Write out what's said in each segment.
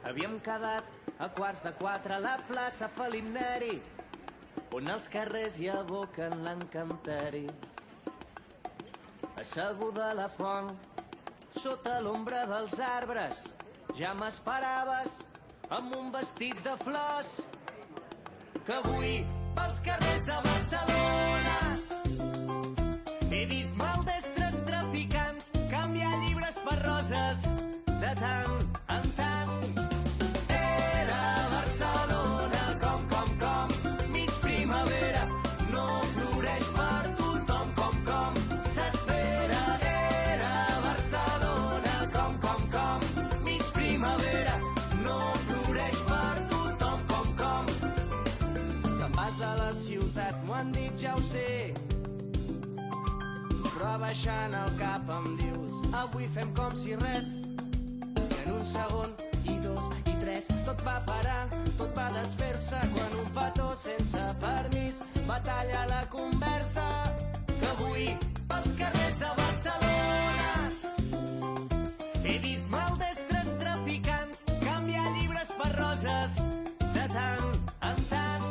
Havíem quedat a 3:15 a la plaça Felip Neri, on els carrers hi aboquen l'encanteri. Asseguda a la font, sota l'ombra dels arbres, ja m'esperaves amb un vestit de flors, que avui pels carrers de Barcelona he vist maldestres traficants canviar llibres per roses de tant en tant. Era Barcelona com, mig primavera, no floreix per tothom com s'espera. Era Barcelona com, mig primavera, no floreix per tothom com. Te'n vas de la ciutat, m'ho han dit, ja ho sé, però abaixant el cap em dius, avui fem com si res. I en un segon, i dos, i tres, tot va parar, tot va desfer-se quan un petó sense permís va tallar la conversa. Que avui, pels carrers de Barcelona, he vist maldestres traficants canviar llibres per roses de tant en tant.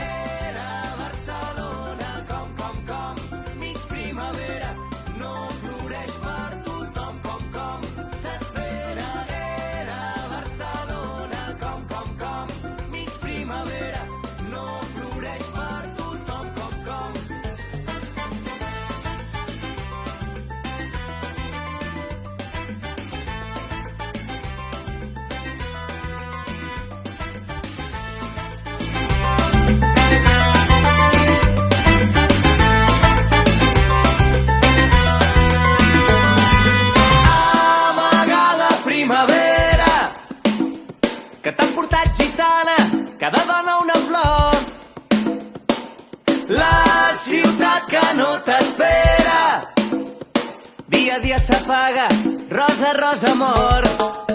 Era Barcelona com, mig primavera, no floreix per tothom com s'espera. Era Barcelona com, mig primavera, no floreix per tothom com. Amagada primavera, que t'han portat gitana, cada dona una flor. La ciutat que no t'espera, dia a dia s'apaga, rosa, rosa, amor.